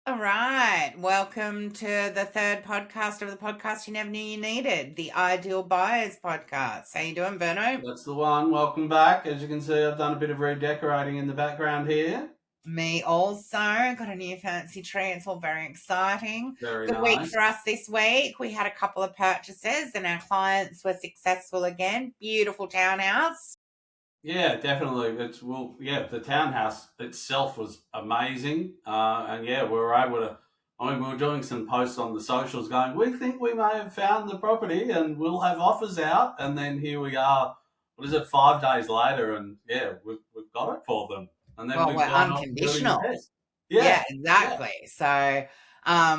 All right. Welcome to the third podcast of the podcast you never knew you needed, the Ideal Buyers podcast. How you doing, Verno? That's the one. Welcome back. As you can see, I've done a bit of redecorating in the background here. Me also. Got a new fancy tree. It's all very exciting. Very Good week nice. for us this week. We had a couple of purchases and our clients were successful again. Beautiful townhouse. Yeah, definitely. The townhouse itself was amazing, and yeah, we were able to. I mean, we were doing some posts on the socials, going, "We think we may have found the property, and we'll have offers out." And then here we are. What is it? 5 days later, and yeah, we've got it for them, and then Well, we've we're gone off building the unconditional. rest. Yeah, Yeah, yeah, exactly. So,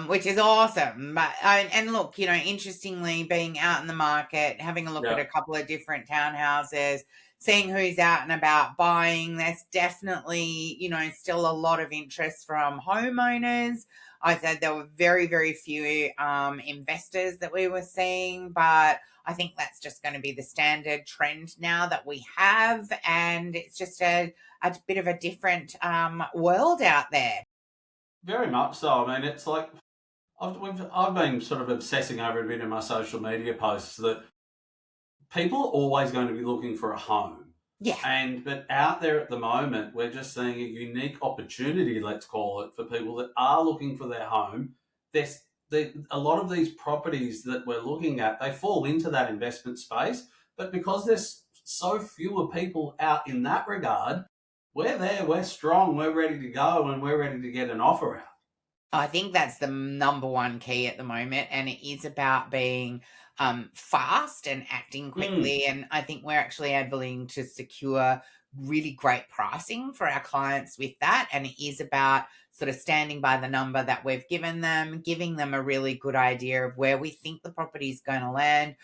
which is awesome. But and look, interestingly, being out in the market, having a look at yeah. a couple of different townhouses, seeing who's out and about buying, there's definitely, still a lot of interest from homeowners. I said there were very, very few investors that we were seeing, but I think that's just going to be the standard trend now that we have, and it's just a bit of a different world out there. Very much so. I mean, it's like I've been sort of obsessing over a bit in my social media posts that people are always going to be looking for a home. Yeah, But out there at the moment, we're just seeing a unique opportunity, let's call it, for people that are looking for their home. A lot of these properties that we're looking at, they fall into that investment space. But because there's so fewer people out in that regard, we're there, we're strong, we're ready to go, and we're ready to get an offer out. I think that's the number one key at the moment, and it is about being fast and acting Mm, quickly. And I think we're actually able to secure really great pricing for our clients with that. And it is about sort of standing by the number that we've given them, giving them a really good idea of where we think the property is going to land.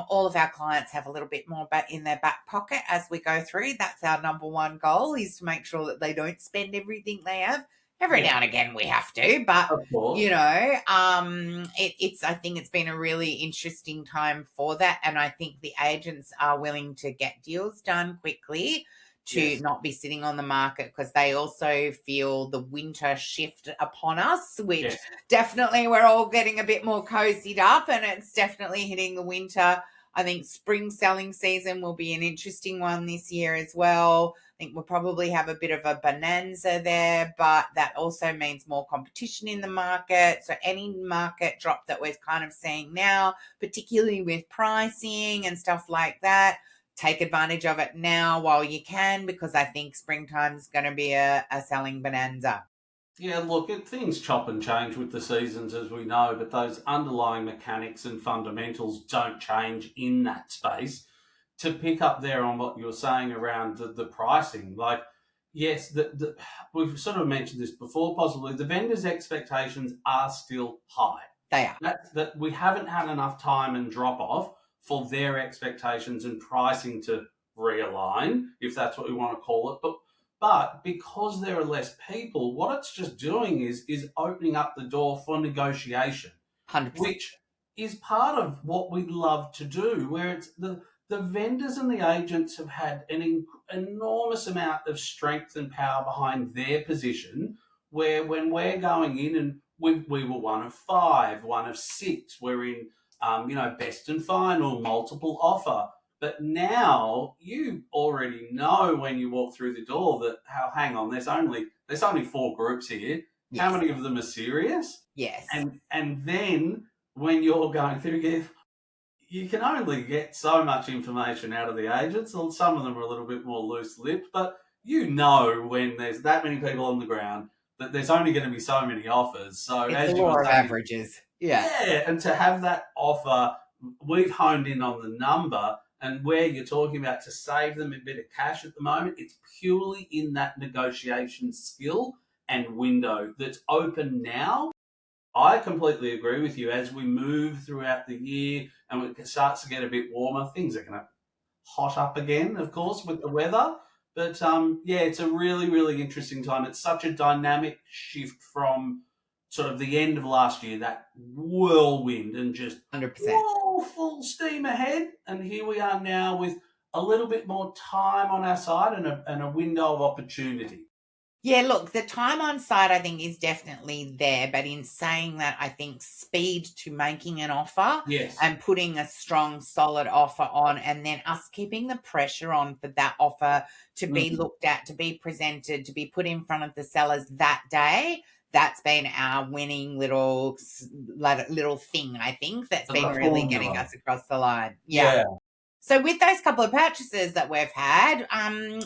All of our clients have a little bit more back in their back pocket as we go through. That's our number one goal, is to make sure that they don't spend everything they have. Every yeah, now and again we have to, but of course. it's I think it's been a really interesting time for that, and I think the agents are willing to get deals done quickly to Yes, not be sitting on the market, because they also feel the winter shift upon us, which yes. definitely we're all getting a bit more cozied up, and it's definitely hitting the winter. I think spring selling season will be an interesting one this year as well. I think we'll probably have a bit of a bonanza there, but that also means more competition in the market. So any market drop that we're kind of seeing now, particularly with pricing and stuff like that, take advantage of it now while you can, because I think springtime is going to be a selling bonanza. Yeah, look, things chop and change with the seasons, as we know, but those underlying mechanics and fundamentals don't change in that space. To pick up there on what you were saying around the pricing, like, yes, we've sort of mentioned this before, possibly, the vendors' expectations are still high. They are. That we haven't had enough time and drop off for their expectations and pricing to realign, if that's what we want to call it. But because there are less people, what it's just doing is opening up the door for negotiation, 100%. which is part of what we love to do, where it's the vendors and the agents have had an enormous amount of strength and power behind their position, where when we're going in and we were one of five, one of six, we're in best and final, multiple offer. But now you already know when you walk through the door that hang on, there's only four groups here. How Yes. many of them are serious? Yes. And then when you're going through, you can only get so much information out of the agents. Some of them are a little bit more loose lipped, but you know when there's that many people on the ground that there's only going to be so many offers. So It's the as you law were of saying, averages. Yeah. yeah, and to have that offer, we've honed in on the number and where you're talking about to save them a bit of cash at the moment, it's purely in that negotiation skill and window that's open now. I completely agree with you. As we move throughout the year and it starts to get a bit warmer, things are going to hot up again, of course, with the weather. But yeah, it's a really, really interesting time. It's such a dynamic shift from sort of the end of last year, that whirlwind and just 100%. whoa, full steam ahead. And here we are now with a little bit more time on our side and a window of opportunity. Yeah, look, the time on site I think is definitely there, but in saying that, I think speed to making an offer Yes. and putting a strong, solid offer on, and then us keeping the pressure on for that offer to be Mhm. looked at, to be presented, to be put in front of the sellers that day. That's been our winning little thing, I think, that's been The really getting formula. us across the line. Yeah. Yeah. So with those couple of purchases that we've had,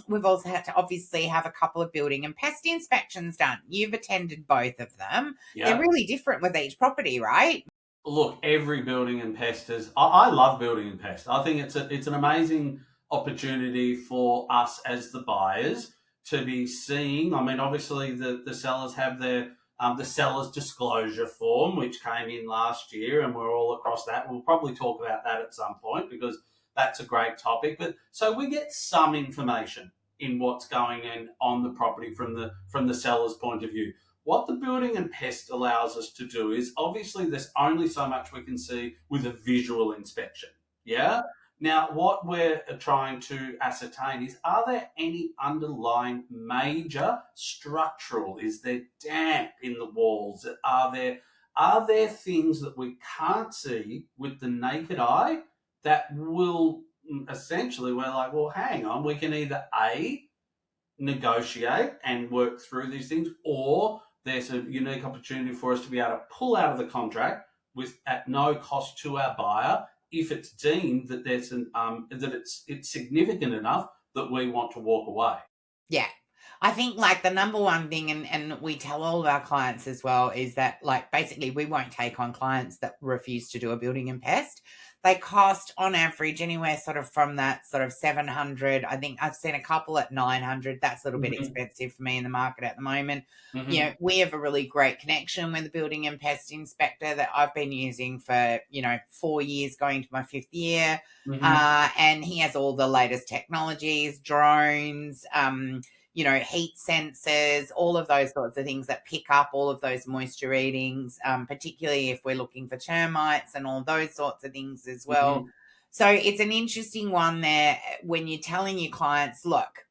we've also had to obviously have a couple of building and pest inspections done. You've attended both of them. They're Yeah. really different with each property, right? Look, every building and pest is. I love building and pest. I think it's an amazing opportunity for us as the buyers to be seeing. I mean, obviously the sellers have their the seller's disclosure form, which came in last year, and we're all across that. We'll probably talk about that at some point because that's a great topic. But so we get some information in what's going on the property from the seller's point of view. What the building and pest allows us to do is obviously there's only so much we can see with a visual inspection. Yeah. Now, what we're trying to ascertain is are there any underlying major structural? Is there damp in the walls? Are there things that we can't see with the naked eye that will essentially we're like, well, hang on, we can either A negotiate and work through these things, or there's a unique opportunity for us to be able to pull out of the contract with at no cost to our buyer if it's deemed that there's that it's significant enough that we want to walk away. Yeah. I think like the number one thing, and we tell all of our clients as well, is that like basically we won't take on clients that refuse to do a building and pest. They cost on average anywhere sort of from that sort of 700. I think I've seen a couple at 900. That's a little bit Mm-hmm. expensive for me in the market at the moment. Mm-hmm. We have a really great connection with the building and pest inspector that I've been using for, 4 years, going to my fifth year. Mm-hmm. And he has all the latest technologies, drones, heat sensors, all of those sorts of things that pick up all of those moisture readings, particularly if we're looking for termites and all those sorts of things as well. Mm-hmm. So it's an interesting one there when you're telling your clients, look,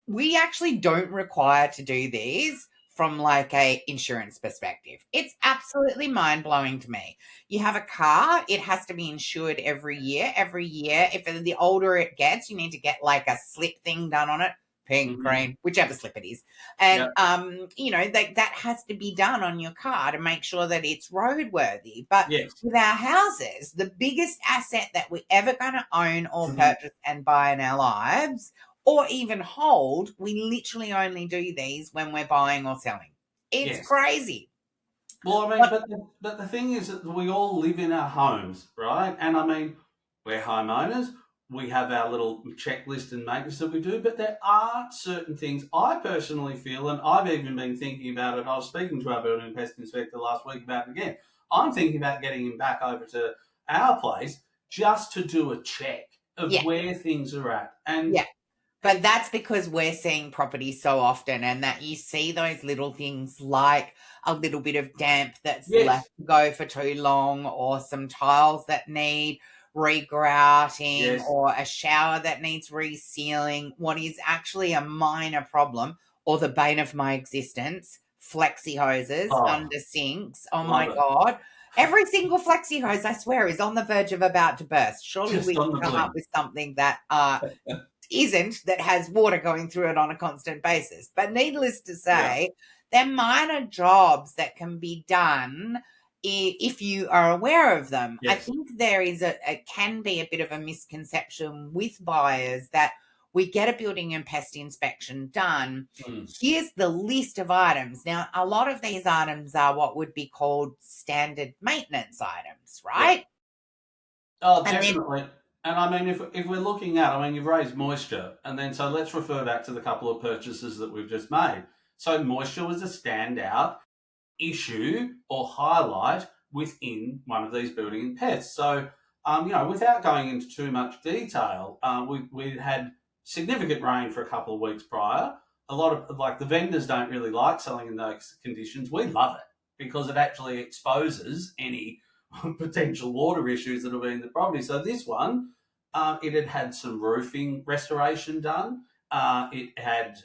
we actually don't require to do these from like a insurance perspective. It's absolutely mind-blowing to me. You have a car, it has to be insured every year. Every year, if the older it gets, you need to get like a slip thing done on it, pink, Mm-hmm. green, whichever slip it is. Yeah. And that has to be done on your car to make sure that it's roadworthy. But Yes. with our houses, the biggest asset that we're ever going to own or Mm-hmm. purchase and buy in our lives or even hold, we literally only do these when we're buying or selling. It's Yes. crazy. Well, I mean, But but the thing is that we all live in our homes, right? And I mean, we're homeowners. We have our little checklist and maintenance that we do, but there are certain things I personally feel, and I've even been thinking about it. I was speaking to our building and pest inspector last week about it again. I'm thinking about getting him back over to our place just to do a check of yeah, where things are at. And yeah. But that's because we're seeing properties so often and that you see those little things like a little bit of damp that's left yes, to go for too long, or some tiles that need regrouting, yes, or a shower that needs resealing, what is actually a minor problem, or the bane of my existence, flexi hoses oh, under sinks. Oh my love it. God. Every single flexi hose, I swear, is on the verge of about to burst. Surely Just we on can the come up blink. with something that that has water going through it on a constant basis. But needless to Yeah. say, they're minor jobs that can be done if you are aware of them. I Yes. think there is can be a bit of a misconception with buyers that we get a building and pest inspection done. Mm. Here's the list of items. Now, a lot of these items are what would be called standard maintenance items, Yeah. right? Oh, And then, definitely. And I mean, if we're looking at, I mean, you've raised moisture, and then so let's refer back to the couple of purchases that we've just made. So moisture was a standout issue or highlight within one of these building and pests. So, without going into too much detail, we had significant rain for a couple of weeks prior. A lot of like the vendors don't really like selling in those conditions. We love it because it actually exposes any potential water issues that have been in the property. So this one, it had some roofing restoration done, it had,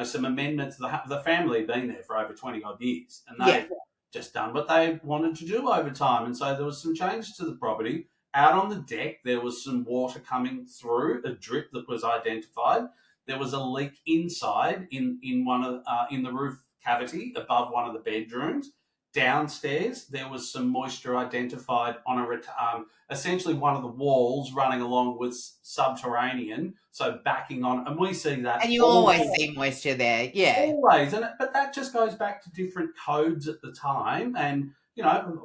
some amendments. The family had been there for over 20 odd years, and Yeah. they just done what they wanted to do over time. And so there was some changes to the property. Out on the deck, there was some water coming through, a drip that was identified. There was a leak inside in one of in the roof cavity above one of the bedrooms. Downstairs, there was some moisture identified on essentially one of the walls running along with subterranean, so backing on, and we see that And you always see moisture there. Yeah. always, but that just goes back to different codes at the time, and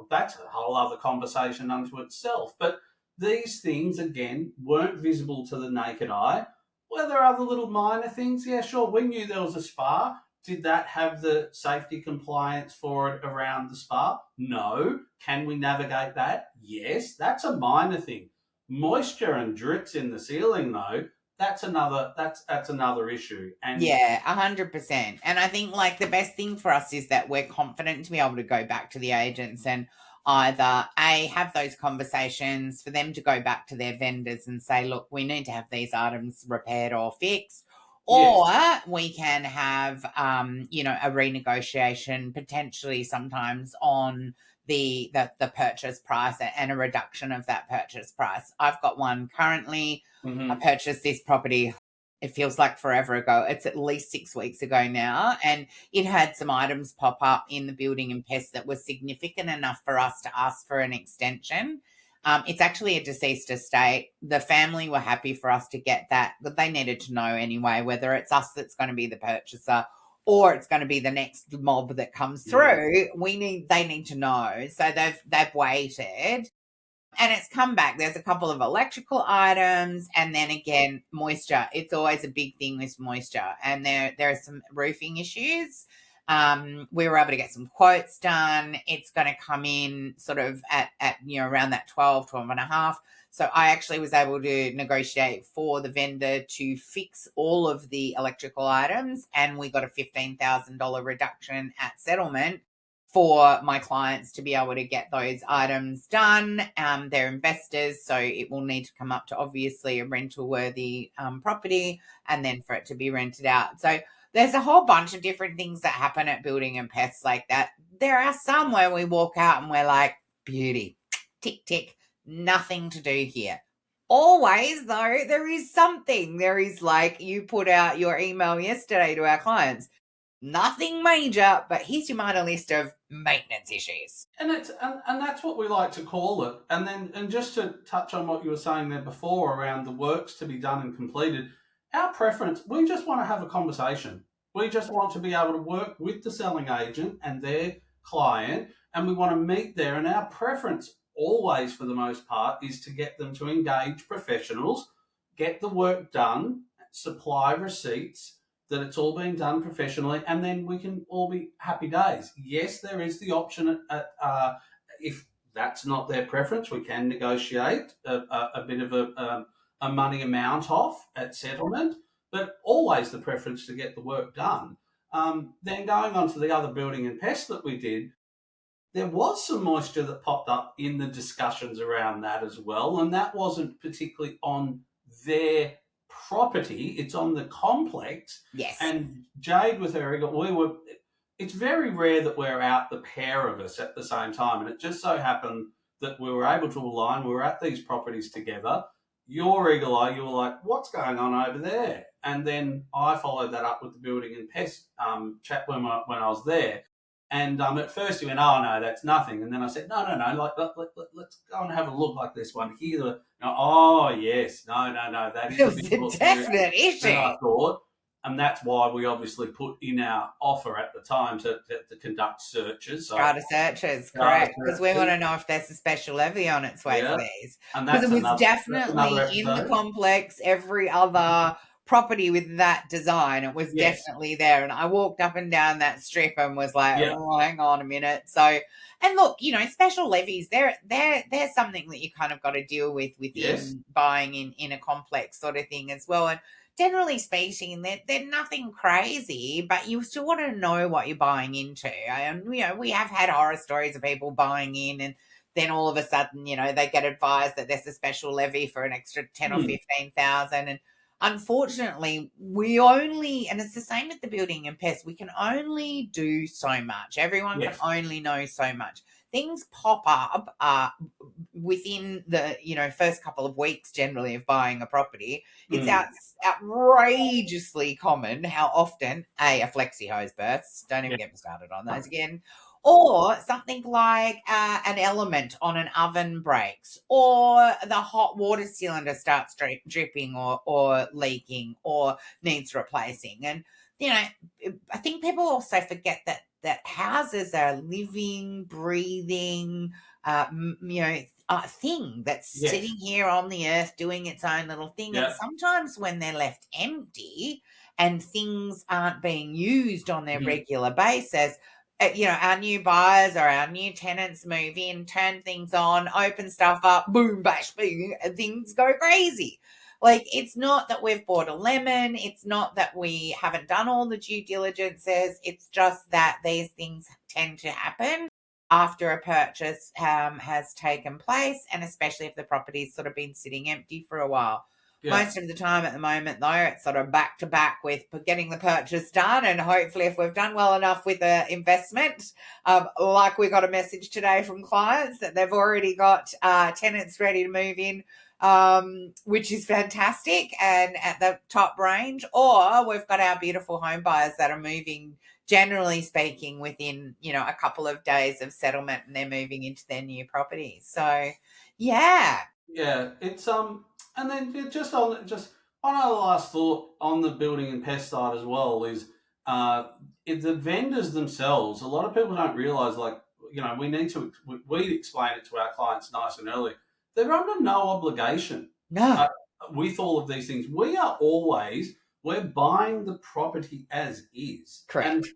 that's a whole other conversation unto itself. But these things again weren't visible to the naked eye. Were there other little minor things? Yeah, sure. We knew there was a spa. Did that have the safety compliance for it around the spa? No. Can we navigate that? Yes. That's a minor thing. Moisture and drips in the ceiling, though, that's another issue. And yeah, 100%. And I think like the best thing for us is that we're confident to be able to go back to the agents and either have those conversations, for them to go back to their vendors and say, look, we need to have these items repaired or fixed. Or we can have, a renegotiation potentially sometimes on the purchase price and a reduction of that purchase price. I've got one currently. I purchased this property, it feels like forever ago. It's at least 6 weeks ago now. And it had some items pop up in the building and pest that was significant enough for us to ask for an extension. It's actually a deceased estate. The family were happy for us to get that, but they needed to know anyway whether it's us that's going to be the purchaser or it's going to be the next mob that comes through. They need to know. So they've waited. And it's come back. There's a couple of electrical items, and then again, moisture. It's always a big thing with moisture. And there are some roofing issues. We were able to get some quotes done. It's going to come in sort of at around that 12 and a half. So I actually was able to negotiate for the vendor to fix all of the electrical items, and we got a $15,000 reduction at settlement for my clients to be able to get those items done. They're investors, so it will need to come up to obviously a rental worthy property, and then for it to be rented out. So there's a whole bunch of different things that happen at building and pests like that. There are some where we walk out and we're like, beauty, tick, tick, nothing to do here. Always, though, there is something. There is, like, you put out your email yesterday to our clients. Nothing major, but here's your minor list of maintenance issues. And that's what we like to call it. And just to touch on what you were saying there before around the works to be done and completed, our preference, we just want to have a conversation. We just want to be able to work with the selling agent and their client, and we want to meet there. And our preference always, for the most part, is to get them to engage professionals, get the work done, supply receipts, that it's all been done professionally, and then we can all be happy days. Yes, there is the option if that's not their preference, we can negotiate a bit of a money amount off at settlement, but always the preference to get the work done. Then going on to the other building and pest that we did, there was some moisture that popped up in the discussions around that as well, and that wasn't particularly on their property, it's on the complex. Yes. And Jade with her, it's very rare that we're out, the pair of us, at the same time. And it just so happened that we were able to align. We were at these properties together. Your eagle eye, you were like, what's going on over there? And then I followed that up with the building and pest chat when I was there. And at first you went, oh, no, that's nothing. And then I said, no, let's go and have a look like this one here. Oh, yes, no, that is it was a definite issue. And I thought, and that's why we obviously put in our offer at the time to conduct searches. Strata searches, correct. Because we want to know if there's a special levy on its way for these. Because it was definitely in the complex, every other property with that design, it was definitely there. And I walked up and down that strip and was like, oh, hang on a minute. So, and look, special levies, they're something that you kind of got to deal with within buying in a complex sort of thing as well. And generally speaking, they're nothing crazy, but you still want to know what you're buying into. And, we have had horror stories of people buying in and then all of a sudden, they get advised that there's a special levy for an extra 10 or 15,000. And unfortunately, we only, and it's the same with the building and pest, we can only do so much. Everyone can Yes. only know so much. Things pop up within the, first couple of weeks generally of buying a property. It's Mm. outrageously common how often a flexi hose bursts. Don't even Yeah. get me started on those again. Or something like an element on an oven breaks, or the hot water cylinder starts dripping or leaking or needs replacing. And, you know, I think people also forget that houses are a living, breathing, thing that's Yes. sitting here on the earth doing its own little thing. And Yeah. sometimes when they're left empty and things aren't being used on their Mhm. regular basis, our new buyers or our new tenants move in, turn things on, open stuff up, boom, bash, boom, and things go crazy. Like, it's not that we've bought a lemon. It's not that we haven't done all the due diligences. It's just that these things tend to happen after a purchase has taken place, and especially if the property's sort of been sitting empty for a while. Yeah. Most of the time at the moment, though, it's sort of back to back with getting the purchase done. And hopefully, if we've done well enough with the investment, like we got a message today from clients that they've already got tenants ready to move in, which is fantastic and at the top range. Or we've got our beautiful home buyers that are moving, generally speaking, within, a couple of days of settlement, and they're moving into their new property. So, yeah. Yeah, it's and then just one other last thought on the building and pest side as well is the vendors themselves. A lot of people don't realise, like, we need to we explain it to our clients nice and early. They're under no obligation No, uh, with all of these things. We're buying the property as is, and correct.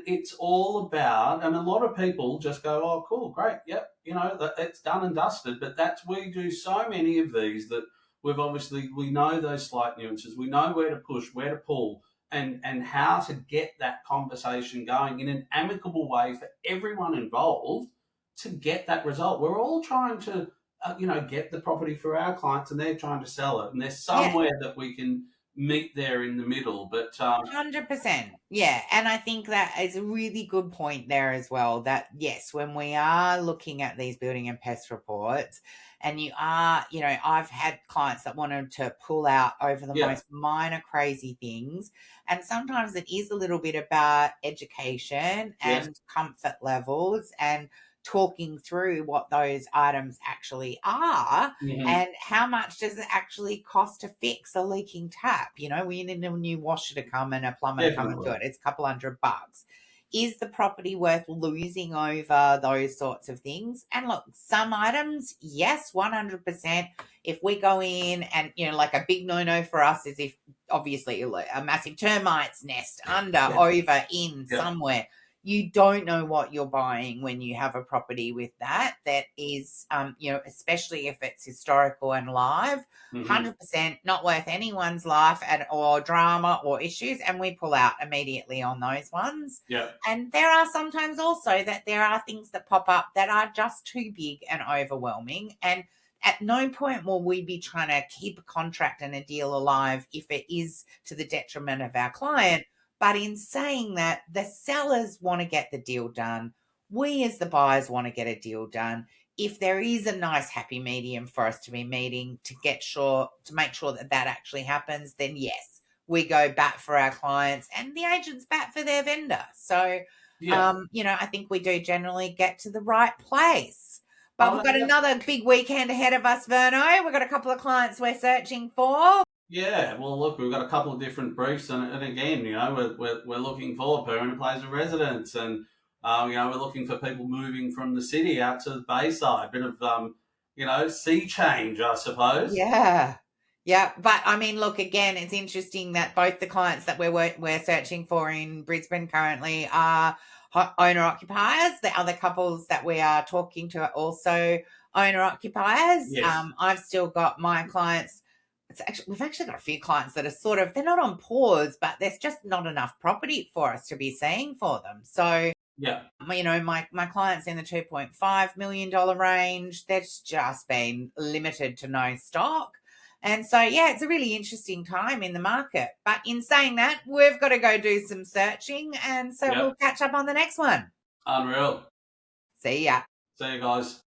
it's all about, and a lot of people just go, oh, cool, great, yep, it's done and dusted. But we do so many of these that we know those slight nuances, we know where to push, where to pull, and how to get that conversation going in an amicable way for everyone involved to get that result. We're all trying to, get the property for our clients, and they're trying to sell it, and there's Yeah. somewhere that we can meet there in the middle. But 100%. Yeah. And I think that is a really good point there as well. That, yes, when we are looking at these building and pest reports, and I've had clients that wanted to pull out over the yeah, most minor crazy things. And sometimes it is a little bit about education yes. and comfort levels and talking through what those items actually are. Mhm. And how much does it actually cost to fix a leaking tap? We need a new washer to come and a plumber to come and do Definitely. it. It's a couple $100. Is the property worth losing over those sorts of things? And look, some items, yes, 100%. If we go in and, like a big no-no for us is if obviously a massive termites nest under, Yeah. over, in, Yeah. somewhere, you don't know what you're buying when you have a property with that is, especially if it's historical and live, Mhm. 100% not worth anyone's life or drama or issues. And we pull out immediately on those ones. Yeah. And there are sometimes also that there are things that pop up that are just too big and overwhelming. And at no point will we be trying to keep a contract and a deal alive if it is to the detriment of our client. But in saying that, the sellers want to get the deal done. We, as the buyers, want to get a deal done. If there is a nice happy medium for us to be meeting to make sure that actually happens, then yes, we go bat for our clients and the agents bat for their vendor. So, Yeah. I think we do generally get to the right place. But Oh, we've got yeah. another big weekend ahead of us, Verno. We've got a couple of clients we're searching for. Yeah. Well, look, we've got a couple of different briefs, and again, we're looking for permanent place of residence, and we're looking for people moving from the city out to the Bayside. Bit of sea change, I suppose. Yeah. Yeah, but I mean, look, again, it's interesting that both the clients that we're searching for in Brisbane currently are owner occupiers. The other couples that we are talking to are also owner occupiers. Yes. I've still got my clients. We've actually got a few clients that are they're not on pause, but there's just not enough property for us to be seeing for them. So, Yeah. my clients in the $2.5 million range, that's just been limited to no stock. And so, yeah, it's a really interesting time in the market. But in saying that, we've got to go do some searching. And so we'll catch up on the next one. Unreal. See ya. See you guys.